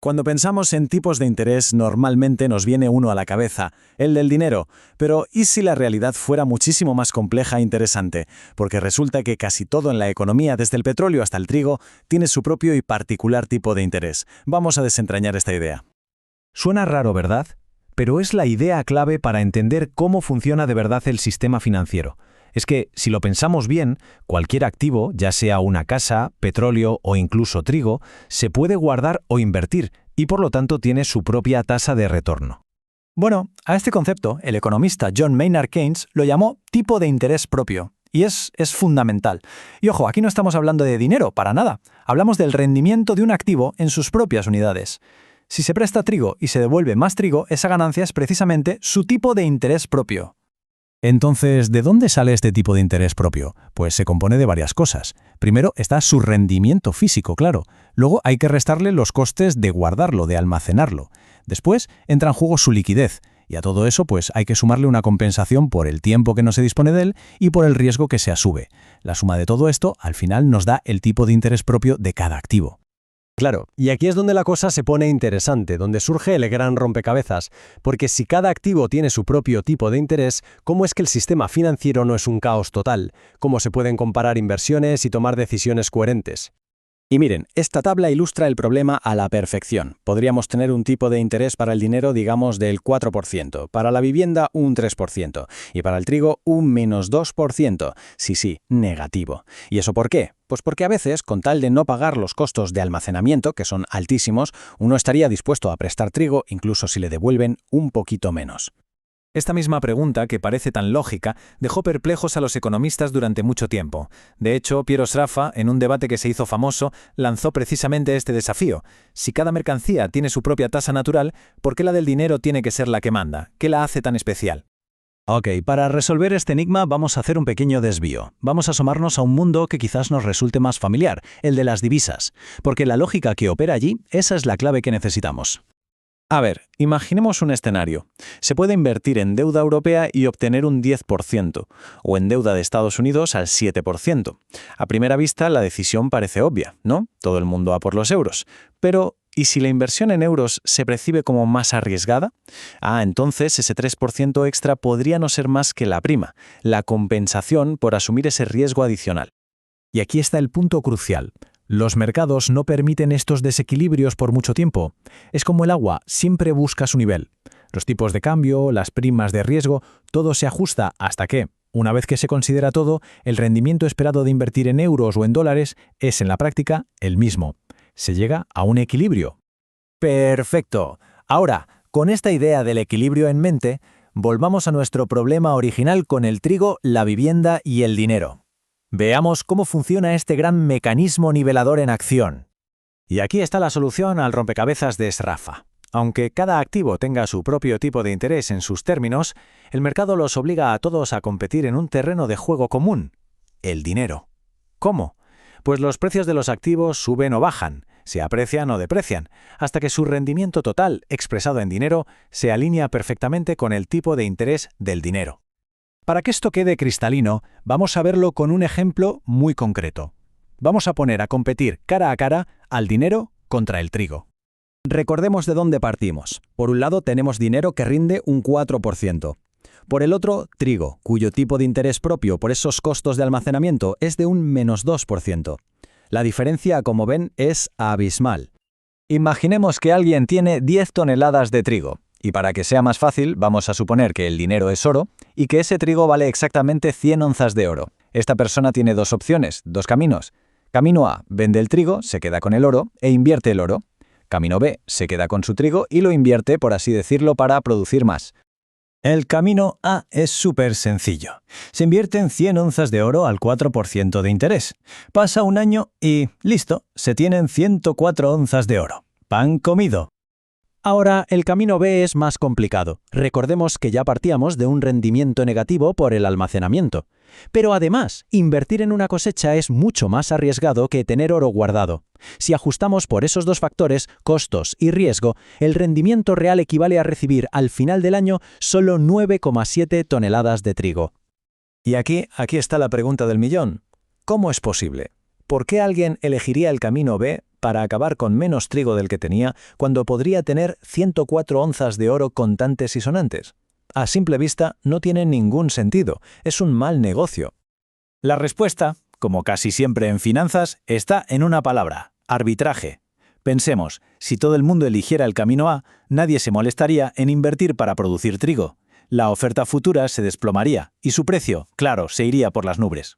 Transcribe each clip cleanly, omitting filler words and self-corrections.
Cuando pensamos en tipos de interés, normalmente nos viene uno a la cabeza, el del dinero. Pero ¿y si la realidad fuera muchísimo más compleja e interesante? Porque resulta que casi todo en la economía, desde el petróleo hasta el trigo, tiene su propio y particular tipo de interés. Vamos a desentrañar esta idea. Suena raro, ¿verdad? Pero es la idea clave para entender cómo funciona de verdad el sistema financiero. Es que, si lo pensamos bien, cualquier activo, ya sea una casa, petróleo o incluso trigo, se puede guardar o invertir y por lo tanto tiene su propia tasa de retorno. Bueno, a este concepto, el economista John Maynard Keynes lo llamó tipo de interés propio. Y es fundamental. Y ojo, aquí no estamos hablando de dinero, para nada. Hablamos del rendimiento de un activo en sus propias unidades. Si se presta trigo y se devuelve más trigo, esa ganancia es precisamente su tipo de interés propio. Entonces, ¿de dónde sale este tipo de interés propio? Pues se compone de varias cosas. Primero está su rendimiento físico, claro. Luego hay que restarle los costes de guardarlo, de almacenarlo. Después entra en juego su liquidez. Y a todo eso, pues hay que sumarle una compensación por el tiempo que no se dispone de él y por el riesgo que se asume. La suma de todo esto, al final, nos da el tipo de interés propio de cada activo. Claro, y aquí es donde la cosa se pone interesante, donde surge el gran rompecabezas, porque si cada activo tiene su propio tipo de interés, ¿cómo es que el sistema financiero no es un caos total? ¿Cómo se pueden comparar inversiones y tomar decisiones coherentes? Y miren, esta tabla ilustra el problema a la perfección. Podríamos tener un tipo de interés para el dinero, digamos, del 4%, para la vivienda un 3% y para el trigo un menos 2%. Sí, negativo. ¿Y eso por qué? Pues porque a veces, con tal de no pagar los costos de almacenamiento, que son altísimos, uno estaría dispuesto a prestar trigo incluso si le devuelven un poquito menos. Esta misma pregunta, que parece tan lógica, dejó perplejos a los economistas durante mucho tiempo. De hecho, Piero Sraffa, en un debate que se hizo famoso, lanzó precisamente este desafío. Si cada mercancía tiene su propia tasa natural, ¿por qué la del dinero tiene que ser la que manda? ¿Qué la hace tan especial? Ok, para resolver este enigma vamos a hacer un pequeño desvío. Vamos a asomarnos a un mundo que quizás nos resulte más familiar, el de las divisas. Porque la lógica que opera allí, esa es la clave que necesitamos. A ver, imaginemos un escenario. Se puede invertir en deuda europea y obtener un 10%, o en deuda de Estados Unidos al 7%. A primera vista, la decisión parece obvia, ¿no? Todo el mundo va por los euros. Pero, ¿y si la inversión en euros se percibe como más arriesgada? Entonces ese 3% extra podría no ser más que la prima, la compensación por asumir ese riesgo adicional. Y aquí está el punto crucial. Los mercados no permiten estos desequilibrios por mucho tiempo. Es como el agua, siempre busca su nivel. Los tipos de cambio, las primas de riesgo, todo se ajusta hasta que, una vez que se considera todo, el rendimiento esperado de invertir en euros o en dólares es en la práctica el mismo. Se llega a un equilibrio. Perfecto. Ahora, con esta idea del equilibrio en mente, volvamos a nuestro problema original con el trigo, la vivienda y el dinero. Veamos cómo funciona este gran mecanismo nivelador en acción. Y aquí está la solución al rompecabezas de Sraffa. Aunque cada activo tenga su propio tipo de interés en sus términos, el mercado los obliga a todos a competir en un terreno de juego común, el dinero. ¿Cómo? Pues los precios de los activos suben o bajan, se aprecian o deprecian, hasta que su rendimiento total, expresado en dinero, se alinea perfectamente con el tipo de interés del dinero. Para que esto quede cristalino, vamos a verlo con un ejemplo muy concreto. Vamos a poner a competir cara a cara al dinero contra el trigo. Recordemos de dónde partimos. Por un lado tenemos dinero que rinde un 4%. Por el otro, trigo, cuyo tipo de interés propio por esos costos de almacenamiento es de un menos 2%. La diferencia, como ven, es abismal. Imaginemos que alguien tiene 10 toneladas de trigo. Y para que sea más fácil, vamos a suponer que el dinero es oro y que ese trigo vale exactamente 100 onzas de oro. Esta persona tiene dos opciones, dos caminos. Camino A, vende el trigo, se queda con el oro e invierte el oro. Camino B, se queda con su trigo y lo invierte, por así decirlo, para producir más. El camino A es súper sencillo. Se invierten 100 onzas de oro al 4% de interés. Pasa un año y, listo, se tienen 104 onzas de oro. Pan comido. Ahora, el camino B es más complicado. Recordemos que ya partíamos de un rendimiento negativo por el almacenamiento. Pero además, invertir en una cosecha es mucho más arriesgado que tener oro guardado. Si ajustamos por esos dos factores, costos y riesgo, el rendimiento real equivale a recibir al final del año solo 9,7 toneladas de trigo. Y aquí está la pregunta del millón. ¿Cómo es posible? ¿Por qué alguien elegiría el camino B para acabar con menos trigo del que tenía cuando podría tener 104 onzas de oro contantes y sonantes? A simple vista no tiene ningún sentido, es un mal negocio. La respuesta, como casi siempre en finanzas, está en una palabra: arbitraje. Pensemos, si todo el mundo eligiera el camino A, nadie se molestaría en invertir para producir trigo. La oferta futura se desplomaría y su precio, claro, se iría por las nubes.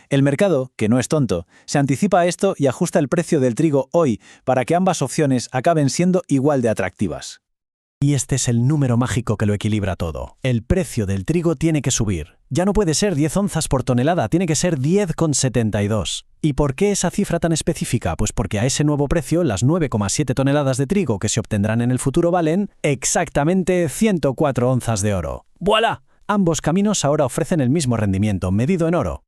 El mercado, que no es tonto, se anticipa a esto y ajusta el precio del trigo hoy para que ambas opciones acaben siendo igual de atractivas. Y este es el número mágico que lo equilibra todo. El precio del trigo tiene que subir. Ya no puede ser 10 onzas por tonelada, tiene que ser 10,72. ¿Y por qué esa cifra tan específica? Pues porque a ese nuevo precio, las 9,7 toneladas de trigo que se obtendrán en el futuro valen exactamente 104 onzas de oro. ¡Voilà! Ambos caminos ahora ofrecen el mismo rendimiento, medido en oro.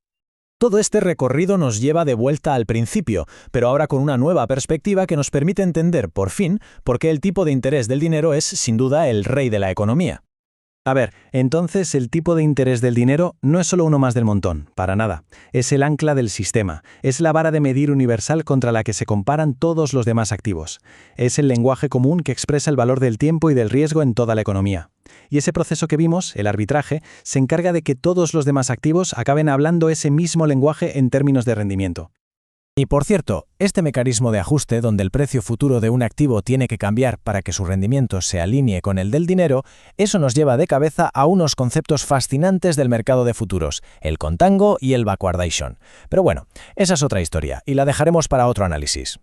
Todo este recorrido nos lleva de vuelta al principio, pero ahora con una nueva perspectiva que nos permite entender, por fin, por qué el tipo de interés del dinero es, sin duda, el rey de la economía. A ver, entonces el tipo de interés del dinero no es solo uno más del montón, para nada. Es el ancla del sistema, es la vara de medir universal contra la que se comparan todos los demás activos. Es el lenguaje común que expresa el valor del tiempo y del riesgo en toda la economía. Y ese proceso que vimos, el arbitraje, se encarga de que todos los demás activos acaben hablando ese mismo lenguaje en términos de rendimiento. Y por cierto, este mecanismo de ajuste donde el precio futuro de un activo tiene que cambiar para que su rendimiento se alinee con el del dinero, eso nos lleva de cabeza a unos conceptos fascinantes del mercado de futuros, el contango y el backwardation. Pero bueno, esa es otra historia y la dejaremos para otro análisis.